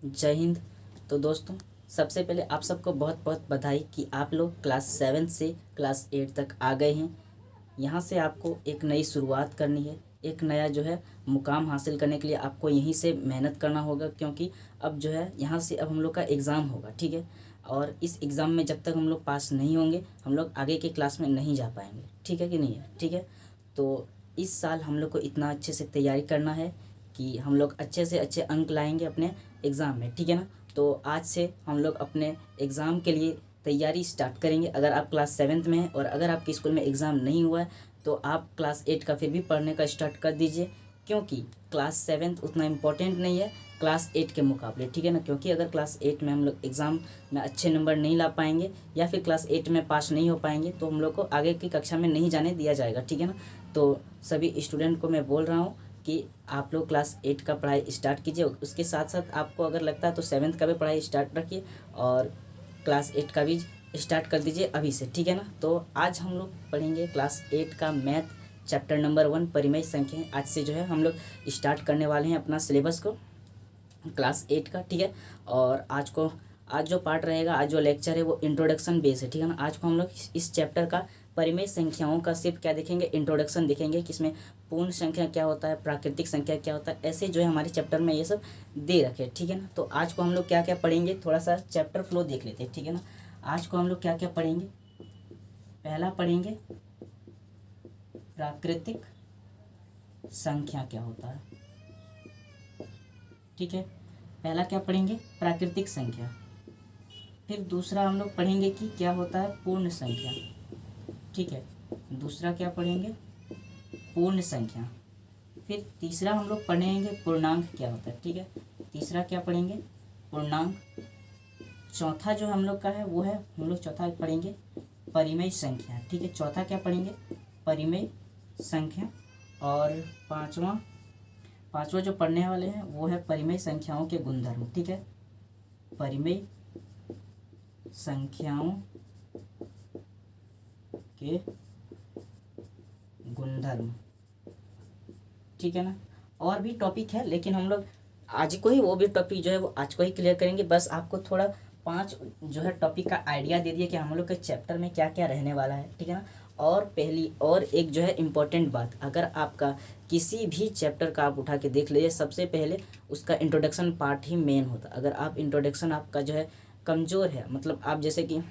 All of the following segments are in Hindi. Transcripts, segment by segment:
जय हिंद। तो दोस्तों, सबसे पहले आप सबको बहुत बहुत बधाई कि आप लोग क्लास 7 से क्लास 8 तक आ गए हैं। यहाँ से आपको एक नई शुरुआत करनी है, एक नया जो है मुकाम हासिल करने के लिए आपको यहीं से मेहनत करना होगा, क्योंकि अब जो है यहाँ से अब हम लोग का एग्ज़ाम होगा, ठीक है। और इस एग्ज़ाम में जब तक हम लोग पास नहीं होंगे हम लोग आगे के क्लास में नहीं जा पाएंगे, ठीक है कि नहीं है, ठीक है। तो इस साल हम लोग को इतना अच्छे से तैयारी करना है कि हम लोग अच्छे से अच्छे अंक लाएंगे अपने एग्ज़ाम में, ठीक है ना। तो आज से हम लोग अपने एग्ज़ाम के लिए तैयारी स्टार्ट करेंगे। अगर आप क्लास 7th में हैं और अगर आपके स्कूल में एग्ज़ाम नहीं हुआ है तो आप क्लास 8 का फिर भी पढ़ने का स्टार्ट कर दीजिए, क्योंकि क्लास 7th उतना इम्पोर्टेंट नहीं है क्लास 8 के मुकाबले, ठीक है ना। क्योंकि अगर क्लास 8 में हम लोग एग्ज़ाम में अच्छे नंबर नहीं ला पाएंगे या फिर क्लास 8 में पास नहीं हो पाएंगे तो हम लोग को आगे की कक्षा में नहीं जाने दिया जाएगा, ठीक है ना। तो सभी स्टूडेंट को मैं बोल रहा हूँ कि आप लोग क्लास 8 का पढ़ाई स्टार्ट कीजिए। उसके साथ साथ आपको अगर लगता है तो 7th का भी पढ़ाई स्टार्ट रखिए और क्लास 8 का भी स्टार्ट कर दीजिए अभी से, ठीक है ना। तो आज हम लोग पढ़ेंगे क्लास 8 का मैथ चैप्टर नंबर 1 परिमेय संख्याएं। आज से जो है हम लोग स्टार्ट करने वाले हैं अपना सिलेबस को क्लास 8 का, ठीक है। और आज जो पार्ट रहेगा, आज जो लेक्चर है वो इंट्रोडक्शन बेस है, ठीक है ना। आज को हम लोग इस चैप्टर का परिमेय संख्याओं का सिर्फ क्या देखेंगे, इंट्रोडक्शन देखेंगे कि इसमें पूर्ण संख्या क्या होता है, प्राकृतिक संख्या क्या होता है, ऐसे जो है हमारे चैप्टर में ये सब दे रखे, ठीक है ना। तो आज को हम लोग क्या क्या पढ़ेंगे, थोड़ा सा चैप्टर फ्लो देख लेते हैं, ठीक है ना। आज को हम लोग क्या क्या पढ़ेंगे, पहला पढ़ेंगे प्राकृतिक संख्या क्या होता है, ठीक है। पहला क्या पढ़ेंगे, प्राकृतिक संख्या। फिर दूसरा हम लोग पढ़ेंगे कि क्या होता है पूर्ण संख्या, ठीक है। दूसरा क्या पढ़ेंगे, पूर्ण संख्या। फिर तीसरा हम लोग पढ़ेंगे पूर्णांक क्या होता है, ठीक है। तीसरा क्या पढ़ेंगे, पूर्णांक। चौथा जो हम लोग का है वो है, हम लोग चौथा पढ़ेंगे परिमेय संख्या, ठीक है। चौथा क्या पढ़ेंगे, परिमेय संख्या। और पांचवा जो पढ़ने वाले हैं वो है परिमेय संख्याओं के गुणधर्म, ठीक है। परिमेय संख्याओं के गुणधर्म, ठीक है ना। और भी टॉपिक है लेकिन हम लोग आज को ही वो भी टॉपिक जो है वो आज को ही क्लियर करेंगे। बस आपको थोड़ा 5 जो है टॉपिक का आइडिया दे दिया कि हम लोग के चैप्टर में क्या क्या रहने वाला है, ठीक है ना। और पहली और एक जो है इम्पोर्टेंट बात, अगर आपका किसी भी चैप्टर का आप उठा के देख लीजिए, सबसे पहले उसका इंट्रोडक्शन पार्ट ही मेन होता है। अगर आप इंट्रोडक्शन आपका जो है कमज़ोर है, मतलब आप जैसे कि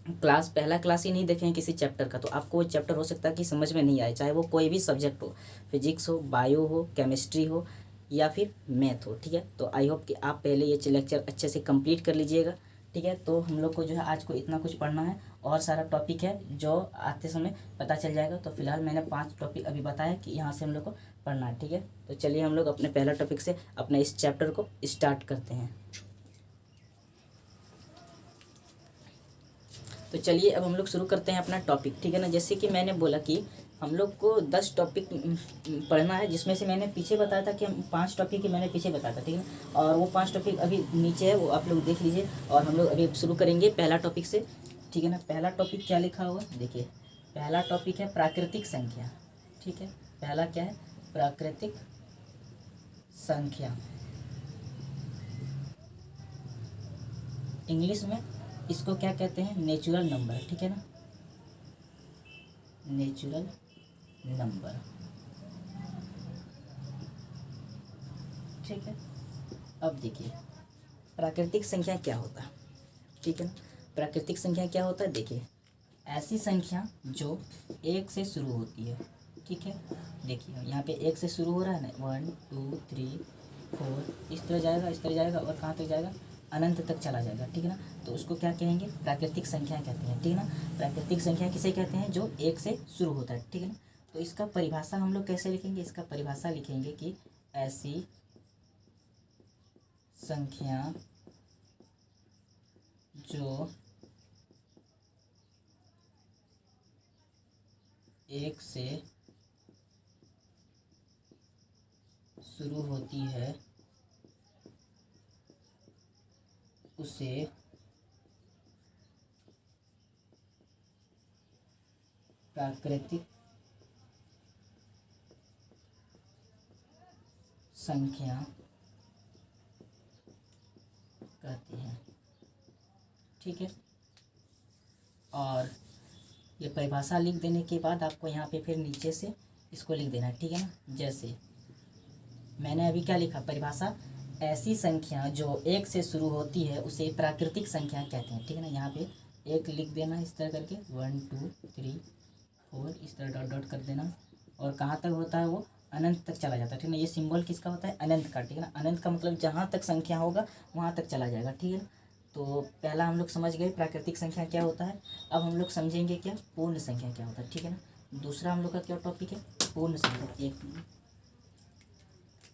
पहला क्लास ही नहीं देखे हैं किसी चैप्टर का, तो आपको वो चैप्टर हो सकता है कि समझ में नहीं आए, चाहे वो कोई भी सब्जेक्ट हो, फिजिक्स हो, बायो हो, केमिस्ट्री हो या फिर मैथ हो, ठीक है। तो आई होप कि आप पहले ये लेक्चर अच्छे से कंप्लीट कर लीजिएगा, ठीक है। तो हम लोग को जो है आज को इतना कुछ पढ़ना है और सारा टॉपिक है जो आते समय पता चल जाएगा। तो फिलहाल मैंने 5 टॉपिक अभी बताया कि यहाँ से हम लोग को पढ़ना है, ठीक है। तो चलिए हम लोग अपने पहला टॉपिक से अपने इस चैप्टर को स्टार्ट करते हैं। तो चलिए अब हम लोग शुरू करते हैं अपना टॉपिक, ठीक है ना। जैसे कि मैंने बोला कि हम लोग को 10 टॉपिक पढ़ना है, जिसमें से मैंने पीछे बताया था कि हम 5 टॉपिक ही मैंने पीछे बताया था, ठीक है। और वो 5 टॉपिक अभी नीचे है, वो आप लोग देख लीजिए। और हम लोग अभी शुरू करेंगे पहला टॉपिक से, ठीक है ना। पहला टॉपिक क्या लिखा हुआ देखिए, पहला टॉपिक है प्राकृतिक संख्या, ठीक है। पहला क्या है, प्राकृतिक संख्या। इंग्लिश में इसको क्या कहते हैं, नेचुरल नंबर, ठीक है ना, नेचुरल नंबर, ठीक है। अब देखिए प्राकृतिक संख्या क्या होता है, ठीक है ना। प्राकृतिक संख्या क्या होता है, देखिए ऐसी संख्या जो 1 से शुरू होती है, ठीक है। देखिए यहाँ पे 1 से शुरू हो रहा है ना, 1 2 3 4 इस तरह जाएगा, इस तरह जाएगा और कहाँ तक जाएगा, अनंत तक चला जाएगा, ठीक है ना। तो उसको क्या कहेंगे, प्राकृतिक संख्या कहते हैं, ठीक है ना। प्राकृतिक संख्या किसे कहते हैं, जो 1 से शुरू होता है, ठीक है ना। तो इसका परिभाषा हम लोग कैसे लिखेंगे, इसका परिभाषा लिखेंगे कि ऐसी संख्या जो 1 से शुरू होती है उसे प्राकृतिक संख्या कहते हैं। ठीक है, और ये परिभाषा लिख देने के बाद आपको यहाँ पे फिर नीचे से इसको लिख देना है। ठीक है ना, जैसे मैंने अभी क्या लिखा, परिभाषा, ऐसी संख्या जो एक से शुरू होती है उसे प्राकृतिक संख्या कहते हैं। ठीक है ना, यहाँ पे एक लिख देना इस तरह करके, 1 2 3 4 इस तरह डॉट डॉट कर देना, और कहाँ तक होता है वो, अनंत तक चला जाता है। ठीक है ना, ये सिंबल किसका होता है, अनंत का। ठीक है ना, अनंत का मतलब जहाँ तक संख्या होगा वहाँ तक चला जाएगा। ठीक है ना, तो पहला हम लोग समझ गए प्राकृतिक संख्या क्या होता है। अब हम लोग समझेंगे क्या पूर्ण संख्या क्या होता है। ठीक है ना, दूसरा हम लोग का क्या टॉपिक है, पूर्ण संख्या। एक मिनट,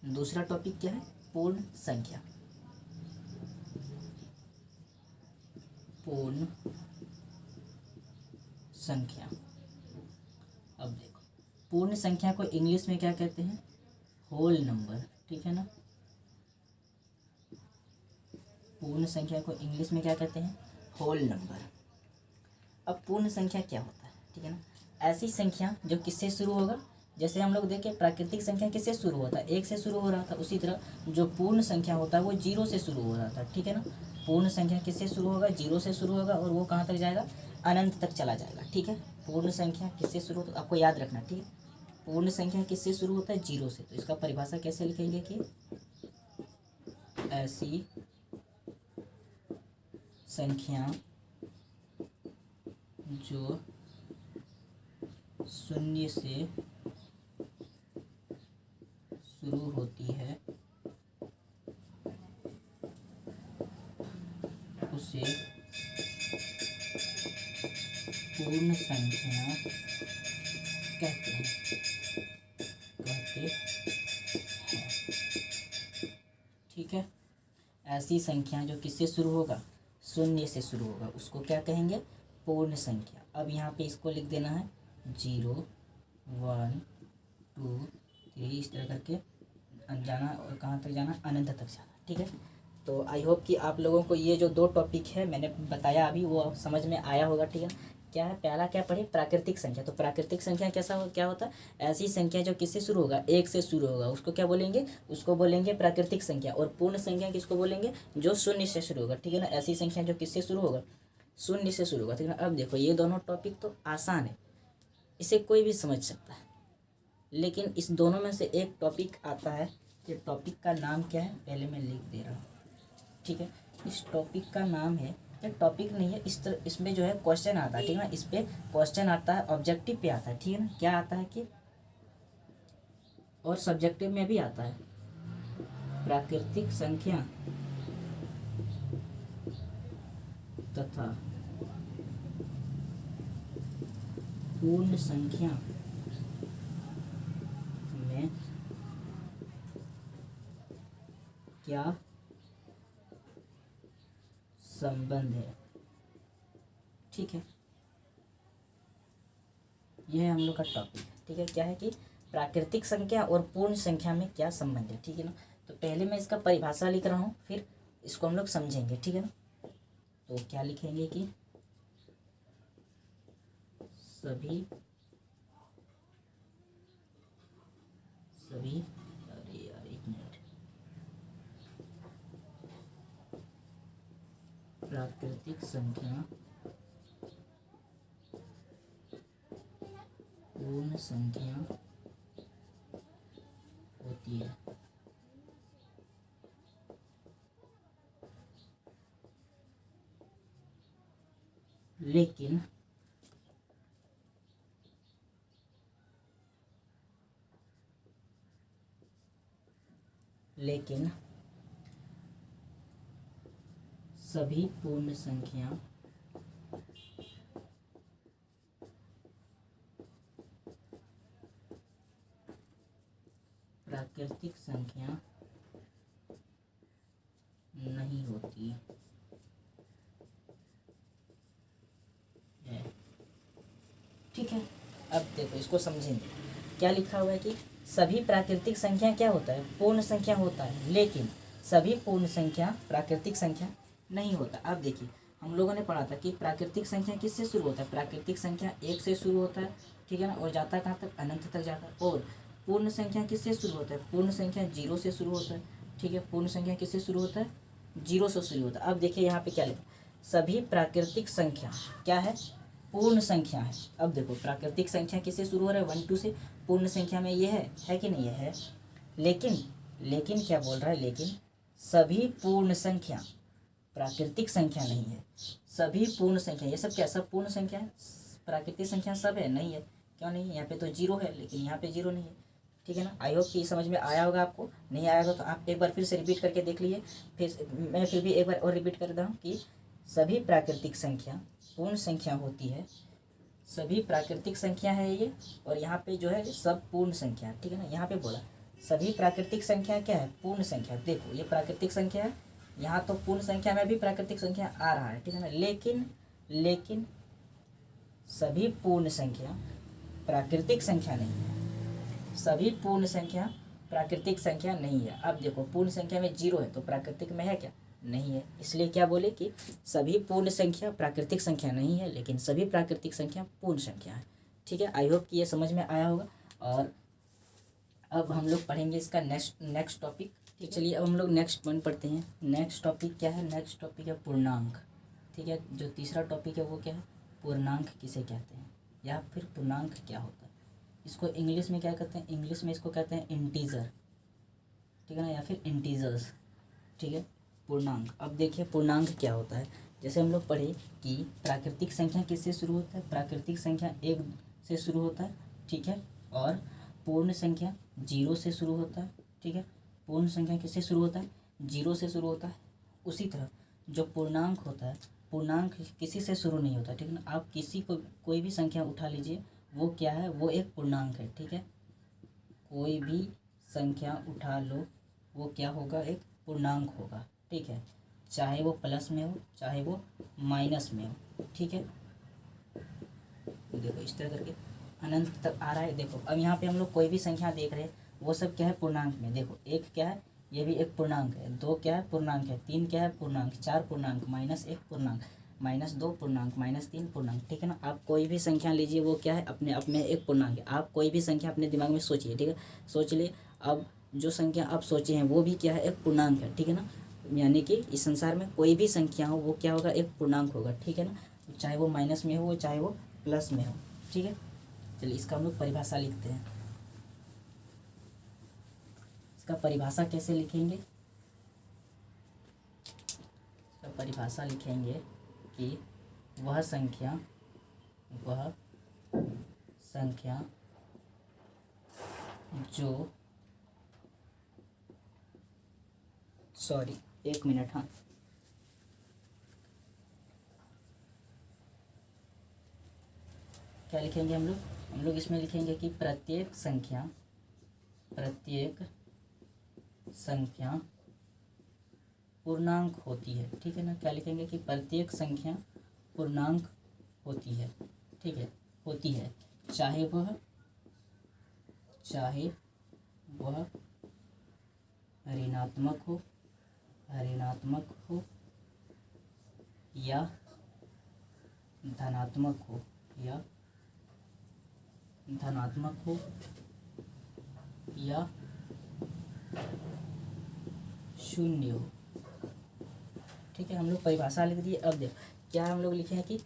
दूसरा टॉपिक क्या है, पूर्ण संख्या। पूर्ण संख्या। अब देखो, पूर्ण संख्या को इंग्लिश में क्या कहते हैं, होल नंबर। ठीक है ना, पूर्ण संख्या को इंग्लिश में क्या कहते हैं, होल नंबर। अब पूर्ण संख्या क्या होता है। ठीक है ना, ऐसी संख्या जो किससे शुरू होगा, जैसे हम लोग देखें प्राकृतिक संख्या किससे शुरू होता है, एक से शुरू हो रहा था, उसी तरह जो पूर्ण संख्या होता है वो जीरो से शुरू हो रहा था। ठीक है ना, पूर्ण संख्या किससे शुरू होगा, जीरो से शुरू होगा, और वो कहाँ तक जाएगा, अनंत तक चला जाएगा। ठीक है, पूर्ण संख्या किससे शुरू होता है, आपको याद रखना। ठीक है, पूर्ण संख्या किससे शुरू होता है, जीरो से। तो इसका परिभाषा कैसे लिखेंगे कि ऐसी संख्या जो शून्य से शुरू होती है उसे पूर्ण संख्या कहते हैं। ठीक है, ऐसी संख्या जो किससे शुरू होगा, शून्य से शुरू होगा, उसको क्या कहेंगे, पूर्ण संख्या। अब यहाँ पे इसको लिख देना है 0 1 2 3 इस तरह करके जाना, और कहाँ तक जाना, अनंत तक जाना। ठीक है, तो आई होप कि आप लोगों को ये जो दो टॉपिक है मैंने बताया अभी वो समझ में आया होगा। ठीक है, क्या है, पहला क्या पढ़े, प्राकृतिक संख्या। तो प्राकृतिक संख्या क्या होता है, ऐसी संख्या जो किससे शुरू होगा, एक से शुरू होगा, उसको क्या बोलेंगे, उसको बोलेंगे प्राकृतिक संख्या। और पूर्ण संख्या किसको बोलेंगे, जो शून्य से शुरू होगा। ठीक है ना, ऐसी संख्या जो किससे शुरू होगा, शून्य से शुरू होगा। ठीक है ना, अब देखो ये दोनों टॉपिक तो आसान है, इसे कोई भी समझ सकता है, लेकिन इस दोनों में से एक टॉपिक आता है। ये टॉपिक का नाम क्या है, पहले मैं लिख दे रहा हूँ। ठीक है, इस टॉपिक का नाम है, ये टॉपिक नहीं है, इस तरह इसमें जो है क्वेश्चन आता है। ठीक है ना, इस पे क्वेश्चन आता है, ऑब्जेक्टिव पे आता है। ठीक है ना, क्या आता है कि, और सब्जेक्टिव में भी आता है, प्राकृतिक संख्या तथा पूर्ण संख्या में क्या संबंध है। ठीक है, यह है हम लोग का टॉपिक। ठीक है, क्या है कि प्राकृतिक संख्या और पूर्ण संख्या में क्या संबंध है। ठीक है ना, तो पहले मैं इसका परिभाषा लिख रहा हूँ, फिर इसको हम लोग समझेंगे। ठीक है ना, तो क्या लिखेंगे कि सभी अरे यार एक मिनट, प्राकृतिक संख्या पूर्ण संख्या होती है। लेकिन सभी पूर्ण संख्या प्राकृतिक संख्या नहीं होती है। ठीक है, अब देखो इसको समझेंगे। क्या लिखा हुआ है कि सभी प्राकृतिक संख्या क्या होता है, पूर्ण संख्या होता है, लेकिन सभी पूर्ण संख्या प्राकृतिक संख्या नहीं होता। अब देखिए हम लोगों ने पढ़ा था कि प्राकृतिक संख्या किससे शुरू होता है, प्राकृतिक संख्या एक से शुरू होता है। ठीक है ना, और जाता है कहाँ तक, अनंत तक जाता है। और पूर्ण संख्या किससे शुरू होता है, पूर्ण संख्या जीरो से शुरू होता है। ठीक है, पूर्ण संख्या किससे शुरू होता है, जीरो से शुरू होता है। अब देखिए यहाँ पे क्या लिखा, सभी प्राकृतिक संख्या क्या है, पूर्ण संख्या है। अब देखो प्राकृतिक संख्या किससे शुरू हो रहा है, 1 2 से। पूर्ण संख्या में ये है कि नहीं, ये है। लेकिन क्या बोल रहा है, लेकिन सभी पूर्ण संख्या प्राकृतिक संख्या नहीं है। सभी पूर्ण संख्या, ये सब क्या, सब पूर्ण संख्या है। प्राकृतिक संख्या सब है, नहीं है। क्यों नहीं, यहाँ पे तो जीरो है, लेकिन यहाँ पे जीरो नहीं है। ठीक है ना। आई होप कि समझ में आया होगा आपको। नहीं आया होगा तो आप एक बार फिर से रिपीट करके देख लीजिए। मैं फिर भी एक बार और रिपीट कर रहा हूँ कि सभी प्राकृतिक संख्या पूर्ण संख्या होती है। सभी प्राकृतिक संख्या है ये, और यहाँ पे जो है सब पूर्ण संख्या। ठीक है ना। यहाँ पे बोला सभी प्राकृतिक संख्या क्या है, पूर्ण संख्या। देखो ये प्राकृतिक संख्या है, यहाँ तो पूर्ण संख्या में भी प्राकृतिक संख्या आ रहा है। ठीक है ना। लेकिन सभी पूर्ण संख्या प्राकृतिक संख्या नहीं है। सभी पूर्ण संख्या प्राकृतिक संख्या नहीं है। अब देखो पूर्ण संख्या में जीरो है तो प्राकृतिक में है क्या, नहीं है। इसलिए क्या बोले कि सभी पूर्ण संख्या प्राकृतिक संख्या नहीं है, लेकिन सभी प्राकृतिक संख्या पूर्ण संख्या है। ठीक है। आई होप कि ये समझ में आया होगा। और अब हम लोग पढ़ेंगे इसका नेक्स्ट टॉपिक। ठीक, चलिए अब हम लोग नेक्स्ट पॉइंट पढ़ते हैं। नेक्स्ट टॉपिक क्या है, नेक्स्ट टॉपिक है पूर्णांक। ठीक है। जो तीसरा टॉपिक है वो क्या है, पूर्णांक किसे कहते हैं, या फिर पूर्णांक क्या होता है। इसको इंग्लिश में क्या कहते हैं, इंग्लिश में इसको कहते हैं इंटीजर। ठीक है ना, या फिर इंटीजर्स। ठीक है। पूर्णांक। अब देखिए पूर्णांक क्या होता है। जैसे हम लोग पढ़े कि प्राकृतिक संख्या किससे शुरू होता है, प्राकृतिक संख्या 1 से शुरू होता है। ठीक है। और पूर्ण संख्या 0 से शुरू होता है। ठीक है। पूर्ण संख्या किससे शुरू होता है, 0 से शुरू होता है। उसी तरह जो पूर्णांक होता है, पूर्णांक किसी से शुरू नहीं होता। ठीक है ना। आप किसी को कोई भी संख्या उठा लीजिए, वो क्या है, वो एक पूर्णांक है। ठीक है। कोई भी संख्या उठा लो, वो क्या होगा, एक पूर्णांक होगा। ठीक है। चाहे वो प्लस में हो, चाहे वो माइनस में हो। ठीक है। देखो इस तरह करके अनंत तक आ रहा है। देखो अब यहाँ पे हम लोग कोई भी संख्या देख रहे हैं, वो सब क्या है, पूर्णांक में। देखो 1 क्या है, ये भी एक पूर्णांक है। 2 क्या है, पूर्णांक है। 3 क्या है, पूर्णांक। 4 पूर्णांक, -1 पूर्णांक, -2 पूर्णांक, -3 पूर्णांक। ठीक है ना। आप कोई भी संख्या लीजिए, वो क्या है, अपने आप में एक पूर्णांक है। आप कोई भी संख्या अपने दिमाग में सोचिए। ठीक है। सोच लिए। अब जो संख्या आप सोचे हैं वो भी क्या है, एक पूर्णांक है। ठीक है ना। यानी कि इस संसार में कोई भी संख्या हो, वो क्या होगा, एक पूर्णांक होगा। ठीक है ना। चाहे वो माइनस में हो, चाहे वो प्लस में हो। ठीक है। चलिए इसका हम लोग परिभाषा लिखते हैं। इसका परिभाषा कैसे लिखेंगे, इसका परिभाषा लिखेंगे कि वह संख्या जो, सॉरी 1 मिनट, हाँ, क्या लिखेंगे हम लोग इसमें लिखेंगे कि प्रत्येक संख्या पूर्णांक होती है। ठीक है ना। क्या लिखेंगे कि प्रत्येक संख्या पूर्णांक होती है। ठीक है, होती है। चाहे वह ऋणात्मक हो या धनात्मक हो, या शून्य हो। ठीक है। हम लोग परिभाषा लिख दिए। अब देखो क्या हम लोग लिखे हैं कि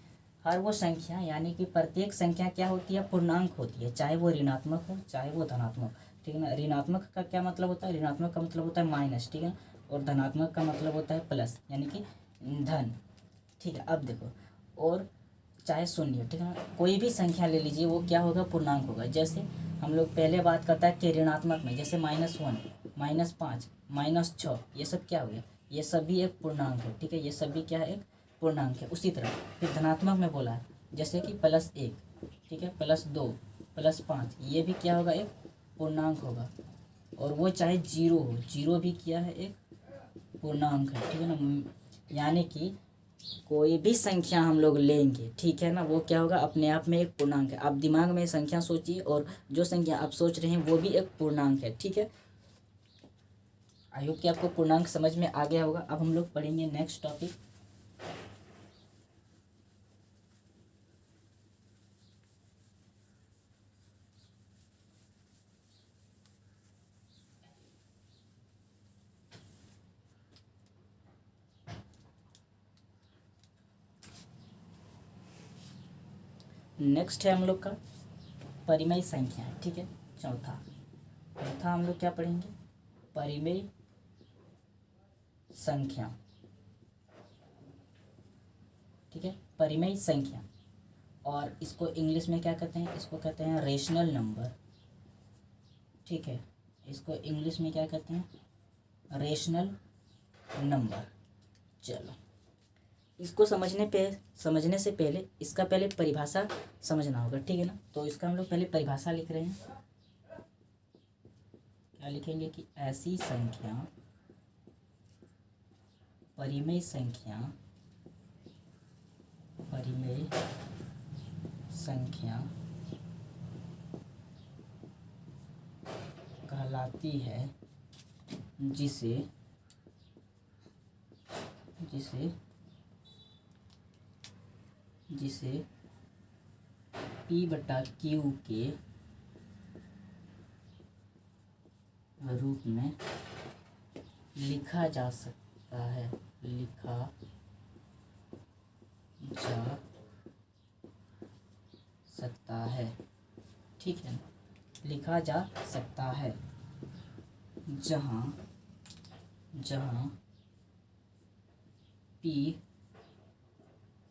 हर वो संख्या, यानी कि प्रत्येक संख्या क्या होती है, पूर्णांक होती है। चाहे वो ऋणात्मक हो, चाहे वो धनात्मक। ठीक है ना। ऋणात्मक का क्या मतलब होता है, ऋणात्मक का मतलब होता है माइनस। ठीक है। और धनात्मक का मतलब होता है प्लस, यानी कि धन। ठीक है। अब देखो, और चाहे शून्य। ठीक है ना। कोई भी संख्या ले लीजिए, वो क्या होगा, पूर्णांक होगा। जैसे हम लोग पहले बात करता है कि ऋणात्मक में, जैसे -1, -5, -6, ये सब क्या हो गया, ये सभी एक पूर्णांक है। ठीक है। ये सभी क्या है, एक पूर्णांक है। उसी तरह फिर धनात्मक में बोला है, जैसे कि +1, ठीक है, +2, +5, ये भी क्या होगा, एक पूर्णांक होगा। और वो चाहे 0 हो, 0 भी क्या है, एक पूर्णांक है। ठीक है ना। यानी कि कोई भी संख्या हम लोग लेंगे, ठीक है ना, वो क्या होगा, अपने आप में एक पूर्णांक है। आप दिमाग में संख्या सोचिए, और जो संख्या आप सोच रहे हैं वो भी एक पूर्णांक है। ठीक है। आई होप कि आपको पूर्णांक समझ में आ गया होगा। अब हम लोग पढ़ेंगे नेक्स्ट टॉपिक। नेक्स्ट है हम लोग का परिमेय संख्या, ठीक है। चौथा हम लोग क्या पढ़ेंगे, परिमेय संख्या, ठीक है, परिमेय संख्या। और इसको इंग्लिश में क्या कहते हैं, इसको कहते हैं रेशनल नंबर, ठीक है। इसको इंग्लिश में क्या कहते हैं, रेशनल नंबर। चलो, इसको समझने से पहले इसका पहले परिभाषा समझना होगा, ठीक है ना। तो इसका हम लोग पहले परिभाषा लिख रहे हैं। क्या लिखेंगे कि ऐसी संख्या, परिमेय संख्या, परिमेय संख्या कहलाती है जिसे P/Q के रूप में लिखा जा सकता है, ठीक है, लिखा जा सकता है, जहाँ P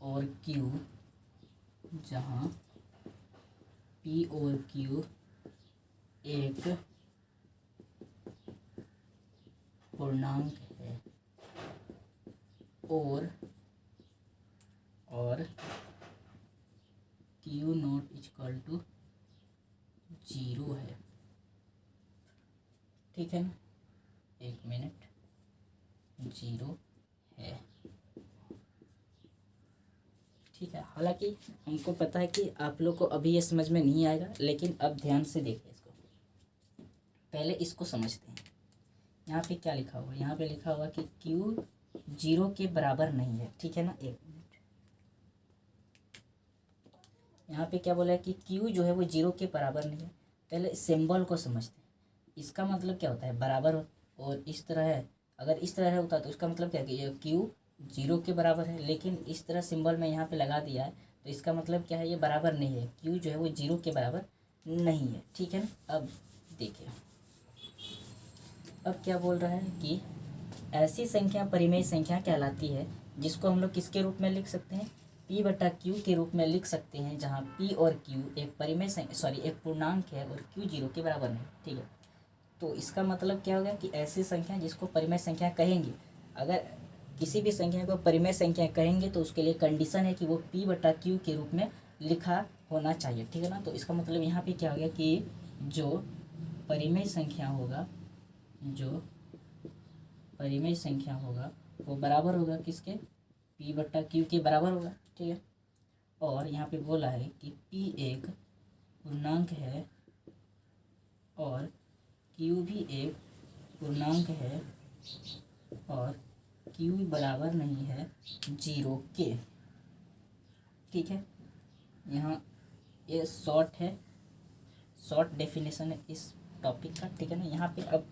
और Q एक पूर्णांक है और Q नॉट इक्वल टू 0 है, ठीक है ना। 1 मिनट, 0 है, ठीक है। हालांकि हमको पता है कि आप लोग को अभी ये समझ में नहीं आएगा, लेकिन अब ध्यान से देखिए इसको, पहले इसको समझते हैं। यहाँ पे क्या लिखा हुआ है, यहाँ पे लिखा हुआ कि Q 0 के बराबर नहीं है, ठीक है ना। 1 मिनट, यहाँ पे क्या बोला है कि Q जो है वो 0 के बराबर नहीं है। पहले सिंबल को समझते हैं, इसका मतलब क्या होता है, बराबर हो, और इस तरह है, अगर इस तरह होता तो इसका मतलब क्या है कि ये Q 0 के बराबर है, लेकिन इस तरह सिंबल में यहाँ पे लगा दिया है, तो इसका मतलब क्या है, ये बराबर नहीं है, Q जो है वो 0 के बराबर नहीं है, ठीक है ना। अब देखिए, अब क्या बोल रहा है कि ऐसी संख्या परिमेय संख्या कहलाती है जिसको हम लोग किसके रूप में लिख सकते हैं, P/Q के रूप में लिख सकते हैं, जहाँ P और Q एक परिमेय एक पूर्णांक है और Q 0 के बराबर नहीं, ठीक है। तो इसका मतलब क्या होगा कि ऐसी संख्या जिसको परिमेय संख्या कहेंगे, अगर किसी भी संख्या को परिमेय संख्या कहेंगे तो उसके लिए कंडीशन है कि वो P/Q के रूप में लिखा होना चाहिए, ठीक है ना। तो इसका मतलब यहाँ पे क्या हो गया कि जो परिमेय संख्या होगा वो बराबर होगा किसके, P/Q के बराबर होगा, ठीक है। और यहाँ पे बोला है कि P एक पूर्णांक है और Q भी एक पूर्णांक है और Q बराबर नहीं है 0 के, ठीक है। यहाँ ये शॉर्ट डेफिनेशन है इस टॉपिक का, ठीक है ना। यहाँ पे अब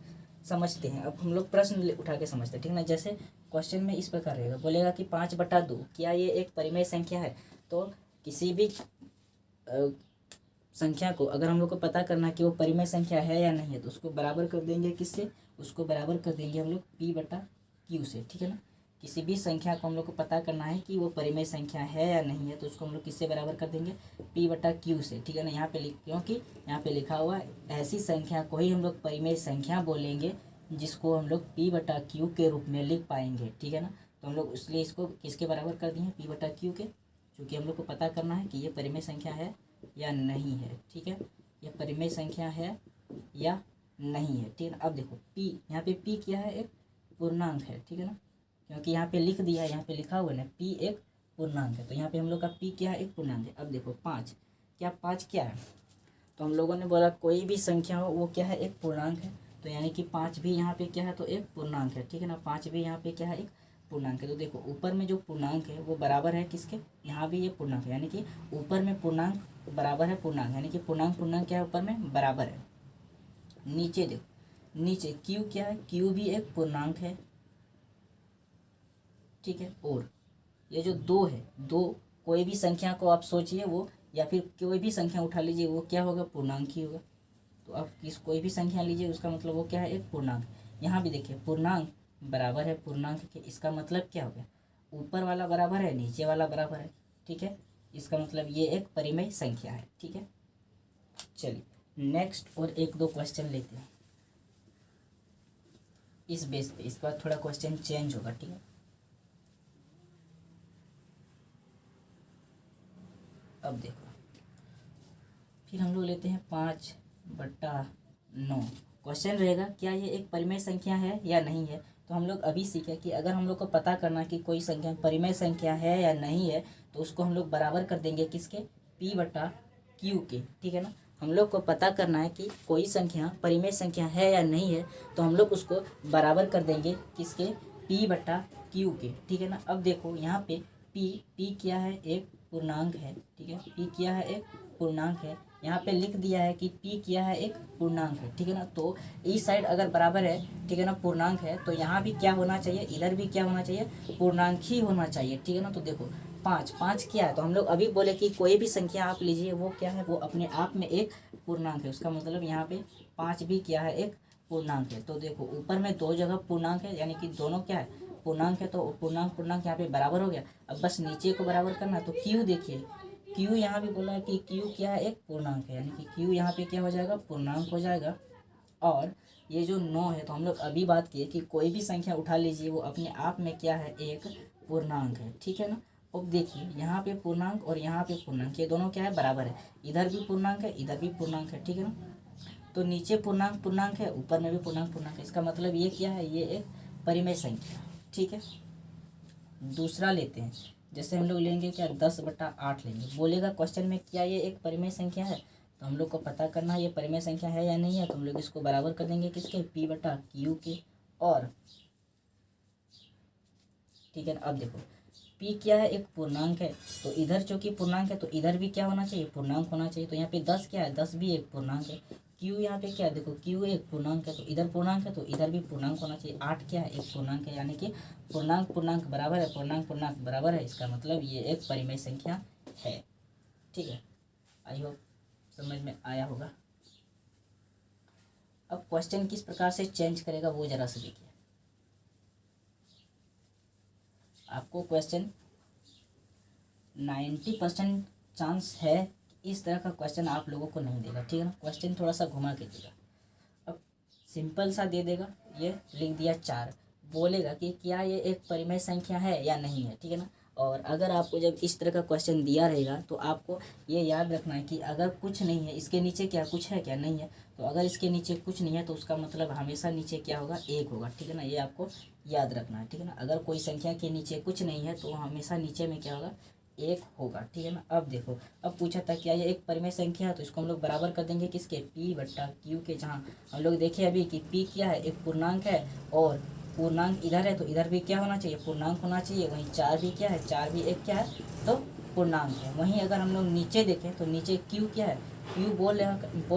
समझते हैं, अब हम लोग प्रश्न उठा के समझते हैं, ठीक है ना। जैसे क्वेश्चन में इस प्रकार रहेगा, बोलेगा कि 5/2 क्या ये एक परिमेय संख्या है। तो किसी भी संख्या को अगर हम लोग को पता करना कि वो परिमेय संख्या है या नहीं है, तो उसको बराबर कर देंगे किससे, उसको बराबर कर देंगे हम लोग P/Q से, ठीक है ना। किसी भी संख्या को हम लोग को पता करना है कि वो परिमेय संख्या है या नहीं है, तो उसको हम लोग किससे बराबर कर देंगे, P/Q से, ठीक है ना। यहाँ पे क्योंकि यहाँ पे लिखा हुआ है ऐसी संख्या को ही हम लोग परिमेय संख्या बोलेंगे जिसको हम लोग P/Q के रूप में लिख पाएंगे, ठीक है ना। तो हम लोग इसलिए इसको किसके बराबर कर दिए, P/Q के, क्योंकि हम लोग को पता करना है कि ये परिमेय संख्या है या नहीं है, ठीक है। यह परिमेय संख्या है या नहीं है, ठीक है ना। अब देखो P, यहाँ पे P क्या है, एक पूर्णांक है, ठीक है ना, क्योंकि यहाँ पे लिख दिया है, यहाँ पे लिखा हुआ है ना P एक पूर्णांक है, तो यहाँ पे हम लोग का P क्या है, एक पूर्णांक है। अब देखो 5 क्या है, तो हम लोगों ने बोला कोई भी संख्या हो वो क्या है, एक पूर्णांक है, तो यानी कि 5 भी यहाँ पे क्या है, तो एक पूर्णांक है, ठीक है ना। 5 भी यहाँ पे क्या है, एक पूर्णांक है। तो देखो ऊपर में जो पूर्णांक है वो बराबर है किसके, यहाँ भी ये पूर्णांक है, यानी कि ऊपर में पूर्णांक बराबर है पूर्णांक, यानी कि पूर्णांक क्या है, ऊपर में बराबर है। नीचे देखो, नीचे Q क्या है, Q भी एक पूर्णांक है, ठीक है। और ये जो 2 है, 2 कोई भी संख्या को आप सोचिए वो या फिर कोई भी संख्या उठा लीजिए वो क्या होगा, पूर्णांक ही होगा। तो आप कोई भी संख्या लीजिए उसका मतलब वो क्या है, एक पूर्णांक। यहाँ भी देखिए पूर्णांक बराबर है पूर्णांक के, इसका मतलब क्या हो गया, ऊपर वाला बराबर है नीचे वाला बराबर है, ठीक है। इसका मतलब ये एक परिमेय संख्या है, ठीक है। चलिए नेक्स्ट और एक दो क्वेश्चन लेते हैं इस बेस पे, इसके बाद थोड़ा क्वेश्चन चेंज होगा, ठीक है। अब देखो फिर हम लोग लेते हैं 5/9। क्वेश्चन रहेगा क्या ये एक परिमेय संख्या है या नहीं है। तो हम लोग अभी सीखे कि अगर हम लोग को पता करना कि कोई संख्या परिमेय संख्या है या नहीं है तो उसको हम लोग बराबर कर देंगे किसके, P/Q के, ठीक है ना। हम लोग को पता करना है कि कोई संख्या परिमेय संख्या है या नहीं है तो हम लोग उसको बराबर कर देंगे किसके, P/Q के, ठीक है ना। अब देखो यहाँ पे P क्या है, एक पूर्णांक है, ठीक है। P क्या है, एक पूर्णांक है। यहाँ पे लिख दिया है कि P क्या है, एक पूर्णांक है, ठीक है ना। तो इस साइड अगर बराबर है, ठीक है ना, पूर्णांक है, तो यहाँ भी क्या होना चाहिए, इधर भी क्या होना चाहिए, पूर्णांक ही होना चाहिए, ठीक है ना। तो देखो 5 क्या है, तो हम लोग अभी बोले कि कोई भी संख्या आप लीजिए वो क्या है, वो अपने आप में एक पूर्णांक है। उसका मतलब यहाँ पे 5 भी क्या है, एक पूर्णांक है। तो देखो ऊपर में दो जगह पूर्णांक है, यानी कि दोनों क्या है, पूर्णांक है। तो पूर्णांक पूर्णांक यहाँ पे बराबर हो गया। अब बस नीचे को बराबर करना है। तो Q देखिए, Q यहाँ भी बोला है कि Q क्या है, एक पूर्णांक है, यानी कि Q यहाँ पे क्या हो जाएगा, पूर्णांक हो जाएगा। और ये जो 9 है, तो हम लोग अभी बात किए कि कोई भी संख्या उठा लीजिए वो अपने आप में क्या है, एक पूर्णांक है, ठीक है ना। अब देखिए यहाँ पे पूर्णांक और यहाँ पे पूर्णांक, ये दोनों क्या है, बराबर है। इधर भी पूर्णांक है, इधर भी पूर्णांक है, ठीक है ना। तो नीचे पूर्णांक पूर्णांक है, ऊपर में भी पूर्णांक पूर्णांक है। इसका मतलब ये क्या है, ये एक परिमेय संख्या, ठीक है। दूसरा लेते हैं, जैसे हम लोग लेंगे क्या, 10/8 लेंगे। बोलेगा क्वेश्चन में क्या ये एक परिमेय संख्या है, तो हम लोग को पता करना है ये परिमेय संख्या है या नहीं है। तो हम लोग इसको बराबर कर देंगे किसके, P/Q के। और ठीक है ना। अब देखो P क्या है, एक पूर्णांक है, तो इधर चूंकि पूर्णांक है तो इधर भी क्या होना चाहिए, पूर्णांक होना चाहिए। तो यहाँ पे 10 क्या है, 10 भी एक पूर्णांक है। Q यहाँ पे क्या है, देखो Q एक पूर्णांक है, तो इधर पूर्णांक है तो इधर भी पूर्णांक होना चाहिए। 8 क्या है, एक पूर्णांक है, यानी कि पूर्णांक पूर्णांक बराबर है, पूर्णांक पूर्णांक बराबर है। इसका मतलब ये एक परिमेय संख्या है, ठीक है। आई होप समझ में आया होगा। अब क्वेश्चन किस प्रकार से चेंज करेगा वो जरा से देखिए। आपको क्वेश्चन 90% चांस है कि इस तरह का क्वेश्चन आप लोगों को नहीं देगा, ठीक है ना। क्वेश्चन थोड़ा सा घुमा के देगा। अब सिंपल सा दे देगा, ये लिख दिया 4, बोलेगा कि क्या ये एक परिमेय संख्या है या नहीं है, ठीक है ना। और अगर आपको जब इस तरह का क्वेश्चन दिया रहेगा तो आपको ये याद रखना है कि अगर कुछ नहीं है, इसके नीचे क्या कुछ है क्या, नहीं है। तो अगर इसके नीचे कुछ नहीं है तो उसका मतलब हमेशा नीचे क्या होगा, एक होगा, ठीक है ना। ये आपको याद रखना है, ठीक है ना। अगर कोई संख्या के नीचे कुछ नहीं है तो हमेशा नीचे में क्या होगा, एक होगा, ठीक है ना। अब देखो, अब पूछा था क्या ये एक परिमेय संख्या है, तो इसको हम लोग बराबर कर देंगे किसके, P/Q के। जहाँ हम लोग देखे अभी कि P क्या है, एक पूर्णांक है, और पूर्णांक इधर है तो इधर भी क्या होना चाहिए, पूर्णांक होना चाहिए। वहीं 4 भी क्या है, 4 भी एक क्या है, तो पूर्णांक है। वहीं अगर हम लोग नीचे देखें तो नीचे Q क्या है, Q बोल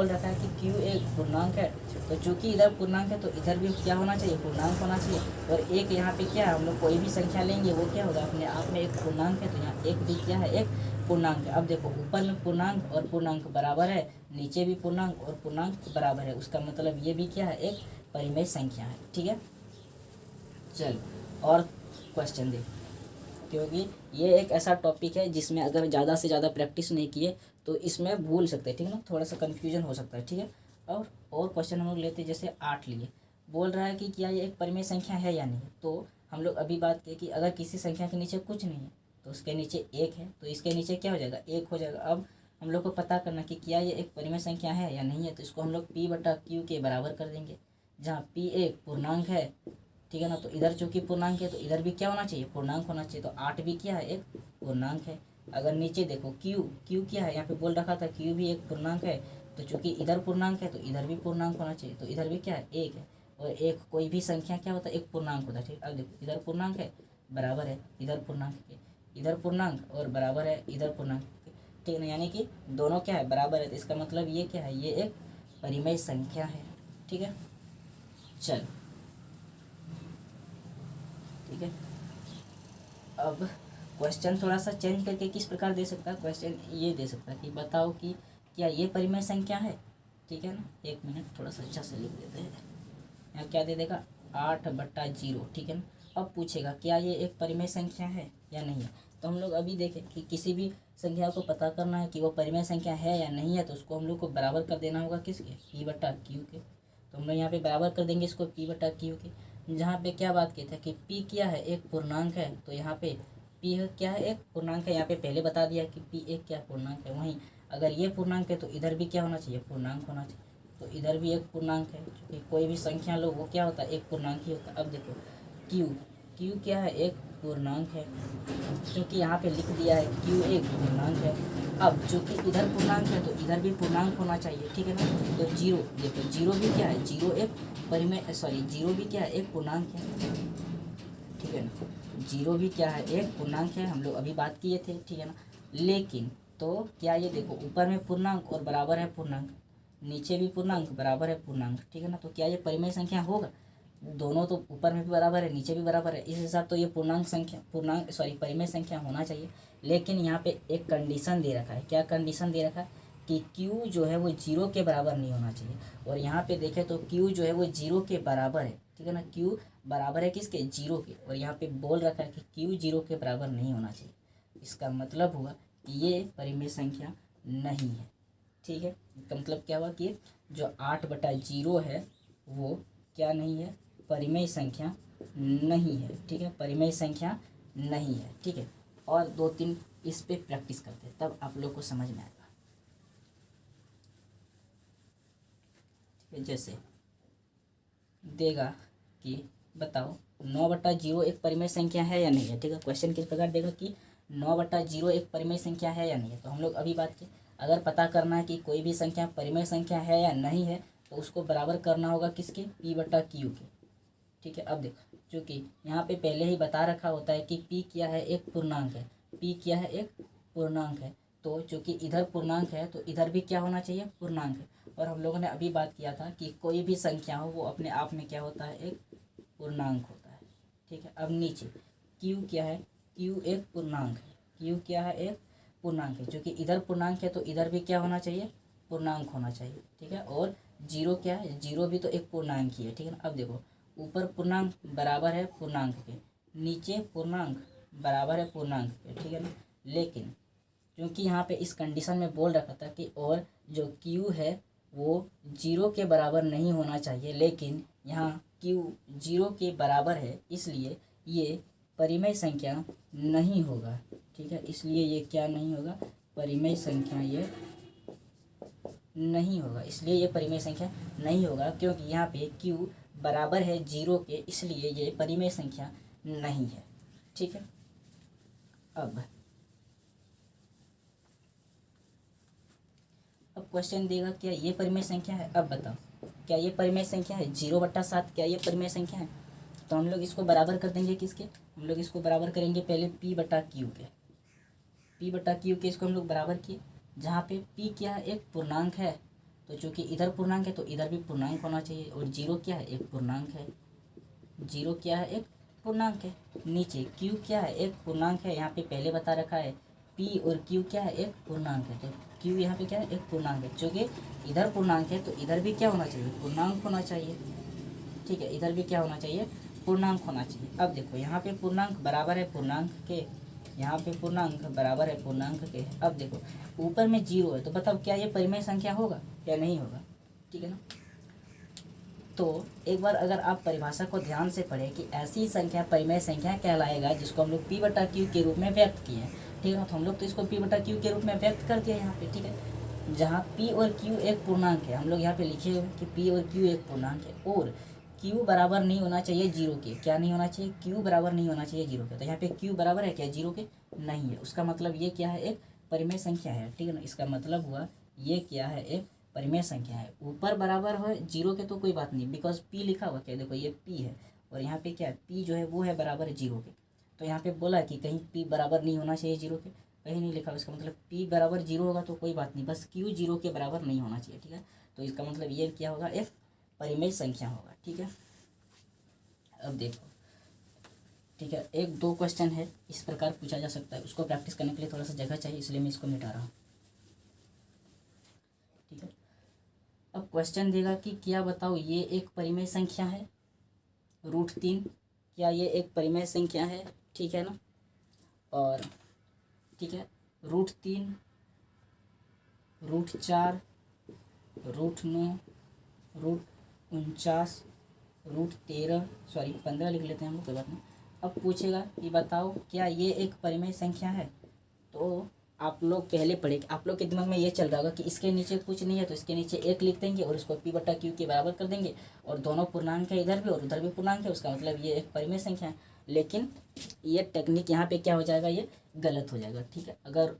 रखा है कि Q एक पूर्णांक है। तो चूंकि इधर पूर्णांक है तो इधर भी क्या होना चाहिए, पूर्णांक होना चाहिए। और एक यहाँ पे क्या है, हम लोग कोई भी संख्या लेंगे वो क्या होगा, अपने आप में एक पूर्णांक है। तो यहाँ एक भी क्या है, एक पूर्णांक है। अब देखो ऊपर में पूर्णांक और पूर्णांक बराबर है, नीचे भी पूर्णांक और पूर्णांक बराबर है। उसका मतलब ये भी क्या है, एक परिमेय संख्या है, ठीक है। चल और क्वेश्चन देख, क्योंकि ये एक ऐसा टॉपिक है जिसमें अगर ज़्यादा से ज़्यादा प्रैक्टिस नहीं किए तो इसमें भूल सकते हैं, ठीक है ना, थोड़ा सा कन्फ्यूजन हो सकता है, ठीक है। और क्वेश्चन हम लोग लेते हैं, जैसे 8 लिए। बोल रहा है कि क्या ये एक परिमेय संख्या है या नहीं। तो हम लोग अभी बात किए कि अगर किसी संख्या के नीचे कुछ नहीं है तो उसके नीचे एक है, तो इसके नीचे क्या हो जाएगा, एक हो जाएगा। अब हम लोग को पता करना कि क्या ये एक परिमेय संख्या है या नहीं है, तो इसको हम लोग P/Q के बराबर कर देंगे, जहाँ P एक पूर्णांक है, ठीक है ना। तो इधर चूंकि पूर्णांक है तो इधर भी क्या होना चाहिए, पूर्णांक होना चाहिए। तो 8 भी क्या है, एक पूर्णांक है। अगर नीचे देखो Q क्या है, यहाँ पे बोल रखा था Q भी एक पूर्णांक है। तो चूंकि इधर पूर्णांक है तो इधर भी पूर्णांक होना चाहिए। तो इधर भी क्या है, एक है। और एक कोई भी संख्या क्या होता है, एक पूर्णांक होता है, ठीक है। अब देखो इधर पूर्णांक है, बराबर है इधर पूर्णांक के, इधर पूर्णांक और बराबर है इधर पूर्णांक के, ठीक है ना। यानी कि दोनों क्या है, बराबर है। तो इसका मतलब ये क्या है, ये एक परिमेय संख्या है, ठीक है। चल ठीक है। अब क्वेश्चन थोड़ा सा चेंज करके किस प्रकार दे सकता है, क्वेश्चन ये दे सकता है कि बताओ कि क्या ये परिमेय संख्या है। ठीक है ना, 1 मिनट थोड़ा सा अच्छा से लिख देते हैं। यहाँ क्या दे देगा 8/0। ठीक है ना, अब पूछेगा क्या ये एक परिमेय संख्या है या नहीं है। तो हम लोग अभी देखें कि किसी भी संख्या को पता करना है कि वो परिमेय संख्या है या नहीं है, तो उसको हम लोग को बराबर कर देना होगा किसके, P/Q के। तो हम लोग यहाँ पे बराबर कर देंगे इसको P/Q के। जहाँ पे क्या बात की था कि P क्या है, एक पूर्णांक है, तो यहाँ पे P क्या है, एक पूर्णांक है। यहाँ पे पहले बता दिया कि P एक क्या पूर्णांक है। वहीं अगर ये पूर्णांक है तो इधर भी क्या होना चाहिए, पूर्णांक होना चाहिए। तो इधर भी एक पूर्णांक है, क्योंकि कोई भी संख्या लो वो क्या होता है, एक पूर्णांक ही होता है। अब देखो Q क्या है, एक पूर्णांक है, क्योंकि यहाँ पे लिख दिया है Q एक पूर्णांक है। अब चूँकि इधर पूर्णांक है तो इधर भी पूर्णांक होना चाहिए। ठीक है ना, तो जीरो, देखो जीरो भी क्या है, जीरो एक परिमेय जीरो भी क्या है, एक पूर्णांक है। ठीक है ना, जीरो भी क्या है, एक पूर्णांक है, हम लोग अभी बात किए थे। ठीक है ना, लेकिन तो क्या ये देखो ऊपर में पूर्णांक और बराबर है पूर्णांक, नीचे भी पूर्णांक बराबर है पूर्णांक। ठीक है ना, तो क्या ये परिमेय संख्या होगा, दोनों तो ऊपर में भी बराबर है नीचे भी बराबर है, इस हिसाब तो ये परिमेय संख्या होना चाहिए। लेकिन यहाँ पे एक कंडीशन दे रखा है। क्या कंडीशन दे रखा है कि Q जो है वो जीरो के बराबर नहीं होना चाहिए। और यहाँ पे देखें तो Q जो है वो जीरो के बराबर है। ठीक है ना, Q बराबर है किसके, जीरो के। और यहाँ पे बोल रखा है कि Q जीरो के बराबर नहीं होना चाहिए। इसका मतलब हुआ कि ये परिमेय संख्या नहीं है। ठीक है, इसका मतलब क्या हुआ कि जो 8/0 है वो क्या नहीं है, परिमेय संख्या नहीं है। ठीक है, परिमेय संख्या नहीं है। ठीक है, और 2-3 इस पे प्रैक्टिस करते हैं तब आप लोग को समझ में आएगा। ठीक है, जैसे देगा कि बताओ 9/0 एक परिमेय संख्या है या नहीं है। ठीक है, क्वेश्चन किस प्रकार देगा कि 9/0 एक परिमेय संख्या है या नहीं है। तो हम लोग अभी बात की, अगर पता करना है कि कोई भी संख्या परिमेय संख्या है या नहीं है तो उसको बराबर करना होगा किसके, P/Q के। ठीक है, अब देखो चूँकि यहाँ पे पहले ही बता रखा होता है कि P क्या है, एक पूर्णांक है। P क्या है, एक पूर्णांक है, तो चूँकि इधर पूर्णांक है तो इधर भी क्या होना चाहिए, पूर्णांक है। और हम लोगों ने अभी बात किया था कि कोई भी संख्या हो वो अपने आप में क्या होता है, एक पूर्णांक होता है। ठीक है, अब नीचे Q क्या है, Q एक पूर्णांक है। Q क्या है, एक पूर्णांक है, क्योंकि इधर पूर्णांक है तो इधर भी क्या होना चाहिए, पूर्णांक होना चाहिए। ठीक है, और जीरो क्या है, जीरो भी तो एक पूर्णांक ही है। ठीक है ना, अब देखो ऊपर पूर्णांक बराबर है पूर्णांक के, नीचे पूर्णांक बराबर है पूर्णांक के। ठीक है ना, लेकिन क्योंकि यहाँ पे इस कंडीशन में बोल रखा था कि और जो Q है वो जीरो के बराबर नहीं होना चाहिए, लेकिन यहाँ Q जीरो के बराबर है, इसलिए ये परिमेय संख्या नहीं होगा। ठीक है, इसलिए ये क्या नहीं होगा, परिमेय संख्या ये नहीं होगा। इसलिए ये परिमेय संख्या नहीं होगा, क्योंकि यहाँ पे Q बराबर है जीरो के, इसलिए ये परिमेय संख्या नहीं है। ठीक है, अब क्वेश्चन देगा क्या ये परिमेय संख्या है। अब बताओ क्या ये परिमेय संख्या है, 0/7 क्या ये परिमेय संख्या है। तो हम लोग इसको बराबर कर देंगे किसके, हम लोग इसको बराबर करेंगे पहले P/Q के। P/Q के इसको हम लोग बराबर किए, जहाँ पे P क्या है, एक पूर्णांक है, तो चूँकि इधर पूर्णांक है तो इधर भी पूर्णांक होना चाहिए। और जीरो क्या है, एक पूर्णांक है, जीरो क्या है, एक पूर्णांक है। नीचे Q क्या है, एक पूर्णांक है, यहाँ पे पहले बता रखा है P और Q क्या है, एक पूर्णांक है। तो Q यहाँ पे क्या है, एक पूर्णांक है, चूँकि इधर पूर्णांक है तो इधर भी क्या होना चाहिए, पूर्णांक होना चाहिए। ठीक है, इधर भी क्या होना चाहिए, पूर्णांक होना चाहिए। अब देखो यहाँ पे पूर्णांक बराबर है पूर्णांक के, यहाँ पे पूर्णांक बराबर है पूर्णांक के। अब देखो ऊपर में जीरो है, तो बताओ क्या ये परिमेय संख्या होगा या नहीं होगा। ठीक है ना, तो एक बार अगर आप परिभाषा को ध्यान से पढ़ें कि ऐसी संख्या परिमेय संख्या कहलाएगा जिसको हम लोग P/Q के रूप में व्यक्त किए हैं। ठीक है ना, तो हम लोग तो इसको P/Q के रूप में व्यक्त कर दिया यहाँ पे। ठीक है, जहाँ P और Q एक पूर्णांक है, हम लोग यहाँ पे लिखे हुए कि P और Q एक पूर्णांक है, और Q बराबर नहीं होना चाहिए जीरो के। क्या नहीं होना चाहिए, Q बराबर नहीं होना चाहिए जीरो के। तो यहाँ पे Q बराबर है क्या, जीरो के नहीं है। उसका मतलब ये क्या है, एक परिमेय संख्या है। ठीक है ना, इसका मतलब हुआ ये क्या है, एक परिमेय संख्या है। ऊपर बराबर हो जीरो के तो कोई बात नहीं, बिकॉज P लिखा हुआ क्या, देखो ये P है, और यहाँ पे क्या है, P जो है वो है बराबर है जीरो के। तो यहाँ पे बोला कि कहीं P बराबर नहीं होना चाहिए जीरो के, कहीं नहीं लिखा। इसका मतलब P बराबर जीरो होगा तो कोई बात नहीं, बस Q जीरो के बराबर नहीं होना चाहिए। ठीक है, तो इसका मतलब ये क्या होगा, एक परिमेय संख्या होगा। ठीक है, अब देखो ठीक है, एक दो क्वेश्चन है इस प्रकार पूछा जा सकता है, उसको प्रैक्टिस करने के लिए थोड़ा सा जगह चाहिए, इसलिए मैं इसको मिटा रहा हूँ। ठीक है, अब क्वेश्चन देगा कि क्या बताओ ये एक परिमेय संख्या है, √3, क्या ये एक परिमेय संख्या है, ठीक है ना। और ठीक है, √3, √4, √9, √49, √13, सॉरी 15 लिख लेते हैं हम लोग, कोई बात नहीं। अब पूछेगा कि बताओ क्या ये एक परिमेय संख्या है, तो आप लोग पहले पढ़े, आप लोग के दिमाग में ये चल रहा होगा कि इसके नीचे कुछ नहीं है तो इसके नीचे 1 लिख देंगे और इसको P/Q के बराबर कर देंगे, और दोनों पूर्णांक है, इधर भी और उधर भी पूर्णांक है, उसका मतलब ये एक परिमेय संख्या है। लेकिन ये टेक्निक यहाँ पे क्या हो जाएगा, ये गलत हो जाएगा। ठीक है, अगर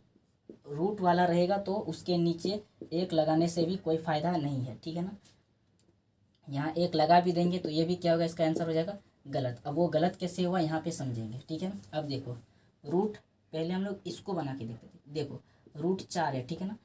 रूट वाला रहेगा तो उसके नीचे 1 लगाने से भी कोई फ़ायदा नहीं है, ठीक है ना। यहाँ 1 लगा भी देंगे तो ये भी क्या होगा, इसका आंसर हो जाएगा गलत। अब वो गलत कैसे हुआ यहाँ पे समझेंगे, ठीक है ना। अब देखो रूट, पहले हम लोग इसको बना के देखते थे, देखो √4 है, ठीक है ना।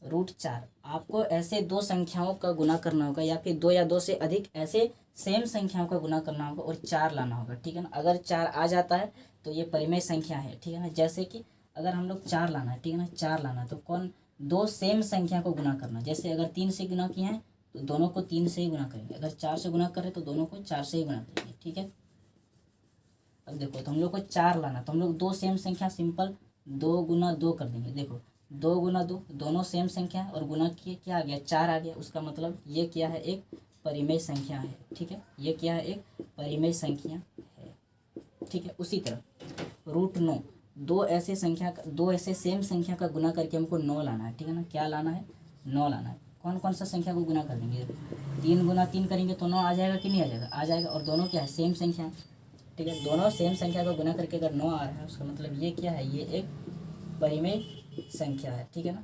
√4 आपको ऐसे दो संख्याओं का गुना करना होगा, या फिर 2 या 2 से अधिक ऐसे सेम संख्याओं का गुना करना होगा और 4 लाना होगा, ठीक है ना। अगर 4 आ जाता है तो ये परिमेय संख्या है, ठीक है ना। जैसे कि अगर हम लोग 4 लाना है, ठीक है ना, 4 लाना तो कौन, 2 सेम संख्या को गुना करना। जैसे अगर 3 से गुना किए हैं तो दोनों को 3 से ही गुना करेंगे, अगर 4 से गुना करें तो दोनों को 4 से ही गुना करेंगे, ठीक है। अब देखो तो हम लोग को 4 लाना, तो हम लोग 2 सेम संख्या सिंपल 2 गुना 2 कर देंगे। देखो 2 गुना 2 दोनों सेम संख्या है और गुना किए क्या आ गया, 4 आ गया। उसका मतलब ये क्या है, एक परिमेय संख्या है, ठीक है। ये क्या है, एक परिमेय संख्या है, ठीक है। उसी तरह √9, दो ऐसे सेम संख्या का गुना करके हमको 9 लाना है, ठीक है ना। क्या लाना है, 9 लाना है। कौन कौन सा संख्या को गुना कर देंगे, 3 गुना 3 करेंगे तो 9 आ जाएगा कि नहीं आ जाएगा, आ जाएगा। और दोनों क्या है, सेम संख्या है, ठीक है। दोनों सेम संख्या को गुना करके अगर 9 आ रहा है उसका मतलब ये क्या है, ये एक परिमेय संख्या है, ठीक है ना।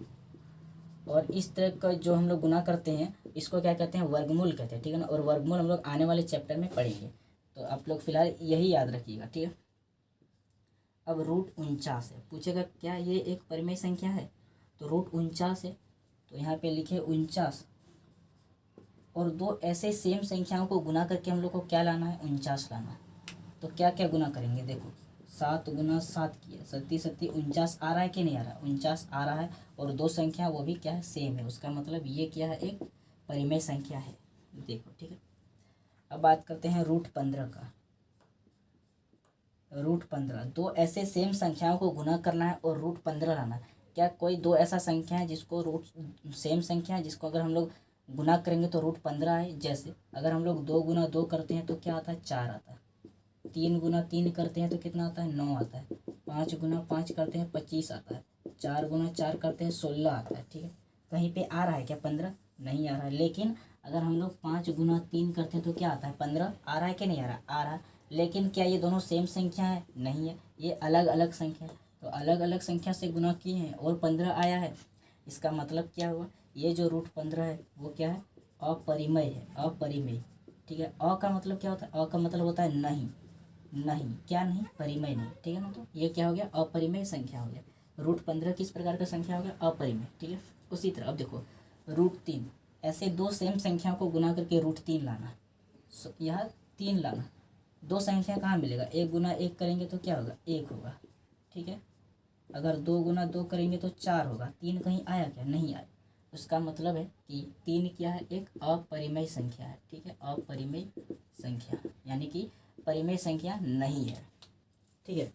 और इस तरह का जो हम लोग गुना करते हैं इसको क्या कहते हैं, वर्गमूल कहते हैं, ठीक है ना। और वर्गमूल हम लोग आने वाले चैप्टर में पढ़ेंगे, तो आप लोग फिलहाल यही याद रखिएगा, ठीक है। अब √49 है, पूछेगा क्या ये एक परिमेय संख्या है, तो √49 है तो यहाँ पे लिखे 49, और 2 ऐसे सेम संख्याओं को गुना करके हम लोग को क्या लाना है, 49 लाना है। तो क्या क्या गुना करेंगे, देखो 7 गुना 7 किया, 7 49 आ रहा है कि नहीं आ रहा, 49 आ रहा है। और 2 संख्या वो भी क्या है, सेम है, उसका मतलब ये क्या है, एक परिमेय संख्या है, देखो, ठीक है। अब बात करते हैं √15 का। √15, 2 ऐसे सेम संख्याओं को गुना करना है और √15 लाना है। क्या कोई 2 ऐसा संख्या है जिसको सेम संख्या है जिसको अगर हम लोग गुना करेंगे तो √15 है। जैसे अगर हम लोग 2 गुना 2 करते हैं तो क्या आता है, 4 आता है। 3 गुना 3 करते हैं तो कितना आता है, 9 आता है। 5 गुना 5 करते हैं 25 आता है। 4 गुना 4 करते हैं 16 आता है, ठीक है। कहीं पे आ रहा है क्या 15, नहीं आ रहा है। लेकिन अगर हम लोग 5 गुना 3 करते हैं तो क्या आता है, 15 आ रहा है कि नहीं आ रहा, आ रहा है। लेकिन क्या ये दोनों सेम संख्या है, नहीं है, ये अलग अलग संख्या है। तो अलग अलग संख्या से गुना किए हैं और 15 आया है, इसका मतलब क्या हुआ, ये जो √15 है वो क्या है, अपरिमेय है, अपरिमेय, ठीक है। अ का मतलब क्या होता है, अ का मतलब होता है नहीं, नहीं, क्या नहीं, परिमेय नहीं, ठीक है ना। तो ये क्या हो गया, अपरिमेय संख्या हो गया। √15 किस प्रकार का संख्या हो गया, अपरिमेय, ठीक है। उसी तरह अब देखो √3, ऐसे 2 सेम संख्याओं को गुना करके √3 लाना, यह 3 लाना। 2 संख्या कहाँ मिलेगा, 1 गुना 1 करेंगे तो क्या होगा, 1 होगा, ठीक है। अगर 2 गुना 2 करेंगे तो 4 होगा। 3 कहीं आया क्या, नहीं आया। उसका मतलब है कि 3 क्या है, एक अपरिमेय संख्या है, ठीक है, अपरिमेय संख्या, यानी कि परिमेय संख्या नहीं है, ठीक है।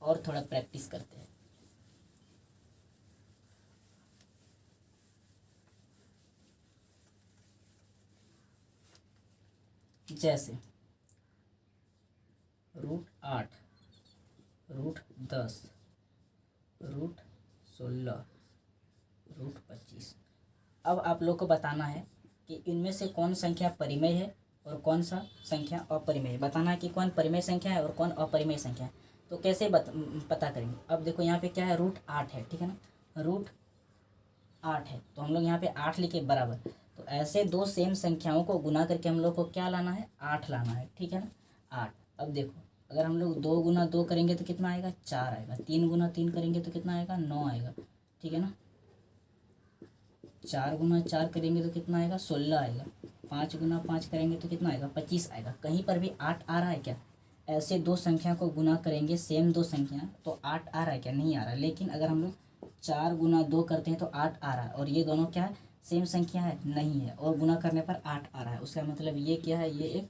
और थोड़ा प्रैक्टिस करते हैं। जैसे √8, √10, √16, √25। अब आप लोग को बताना है कि इनमें से कौन संख्या परिमेय है और कौन सा संख्या अपरिमेय है। बताना है कि कौन परिमेय संख्या है और कौन अपरिमेय संख्या है। तो कैसे पता करेंगे, अब देखो यहाँ पे क्या है, √8 है, ठीक है ना। √8 है तो हम लोग यहाँ पे 8 लिखे बराबर। तो ऐसे 2 सेम संख्याओं को गुना करके हम लोग को क्या लाना है, 8 लाना है, ठीक है ना, 8। अब देखो अगर हम लोग 2 गुना 2 करेंगे तो कितना आएगा, 4 आएगा। 3 गुना 3 करेंगे तो कितना आएगा, 9 आएगा, ठीक है ना। 4 गुना 4 करेंगे तो कितना आएगा, 16 आएगा। 5 गुना 5 करेंगे तो कितना आएगा, 25 आएगा। कहीं पर भी 8 आ रहा है क्या, ऐसे दो संख्या को गुना करेंगे, सेम दो संख्या, तो 8 आ रहा है क्या? नहीं आ रहा है। लेकिन अगर हम लोग 4 गुना 2 करते हैं तो 8 आ रहा है, और ये दोनों क्या है? सेम संख्या है? नहीं है, और गुना करने पर 8 आ रहा है। उसका मतलब ये क्या है? ये एक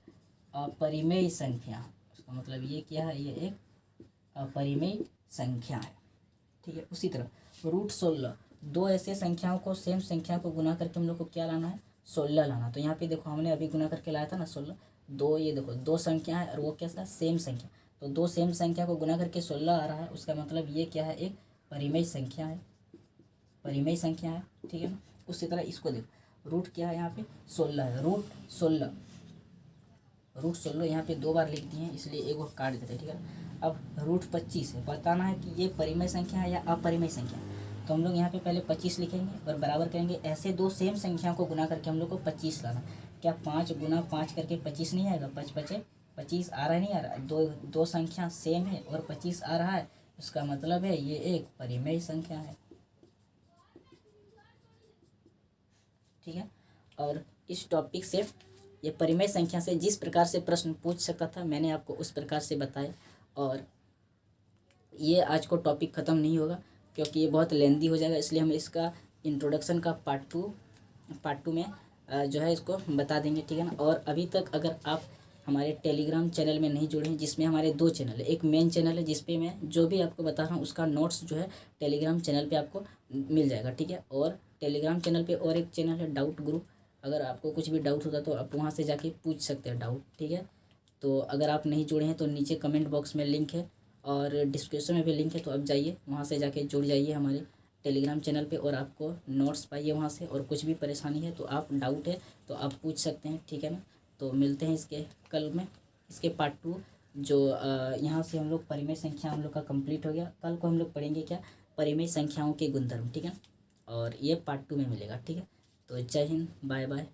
अपरिमेय संख्या है। उसका मतलब ये क्या है? ये एक अपरिमेय संख्या है। ठीक है। उसी तरह √16, दो ऐसे संख्याओं को, सेम संख्या को गुना करके हम लोग को क्या लाना है? 16 लाना। तो यहाँ पे देखो हमने अभी गुना करके लाया था ना 16, दो, ये देखो दो संख्या है और वो क्या था? सेम संख्या। तो दो सेम संख्या को गुना करके 16 आ रहा है, उसका मतलब ये क्या है? एक परिमेय संख्या है, परिमेय संख्या है। ठीक है ना। उसी तरह इसको देखो, रूट क्या है यहाँ पे? 16 है। √16, √16 यहाँ पे 2 बार लिख दिए हैं, इसलिए एक वो काट देते हैं। ठीक है। अब √25 है, बताना है कि ये परिमेय संख्या है या अपरिमेय संख्या है। तो हम लोग यहाँ पे पहले 25 लिखेंगे और बराबर करेंगे, ऐसे दो सेम संख्या को गुना करके हम लोग को 25 लाना। क्या 5 गुना 5 करके 25 नहीं आएगा? 5 5 25 आ रहा है? नहीं आ रहा है? दो संख्या सेम है और 25 आ रहा है, उसका मतलब है ये एक परिमेय संख्या है। ठीक है। और इस टॉपिक से, ये परिमेय संख्या से जिस प्रकार से प्रश्न पूछ सकता था, मैंने आपको उस प्रकार से बताया। और ये आज को टॉपिक ख़त्म नहीं होगा क्योंकि ये बहुत लेंदी हो जाएगा, इसलिए हम इसका इंट्रोडक्शन का पार्ट टू में जो है इसको बता देंगे। ठीक है ना। और अभी तक अगर आप हमारे टेलीग्राम चैनल में नहीं जुड़े हैं, जिसमें हमारे 2 चैनल है, एक मेन चैनल है जिसपे मैं जो भी आपको बता रहा हूँ उसका नोट्स जो है टेलीग्राम चैनल पे आपको मिल जाएगा। ठीक है। और टेलीग्राम चैनल पे और एक चैनल है डाउट ग्रुप, अगर आपको कुछ भी डाउट होता तो आप वहाँ से जाके पूछ सकते हैं डाउट। ठीक है। तो अगर आप नहीं जुड़े हैं तो नीचे कमेंट बॉक्स में लिंक है और डिस्क्रिप्शन में भी लिंक है, तो आप जाइए वहाँ से जाके जुड़ जाइए हमारे टेलीग्राम चैनल पे, और आपको नोट्स पाइए वहाँ से। और कुछ भी परेशानी है तो आप डाउट है तो आप पूछ सकते हैं। ठीक है ना। तो मिलते हैं इसके कल में, इसके पार्ट 2, जो यहाँ से हम लोग परिमेय संख्या हम लोग का कंप्लीट हो गया। कल को हम लोग पढ़ेंगे क्या? परिमेय संख्याओं के गुणधर्म। ठीक है। और ये पार्ट 2 में मिलेगा। ठीक है। तो जय हिंद, बाय बाय।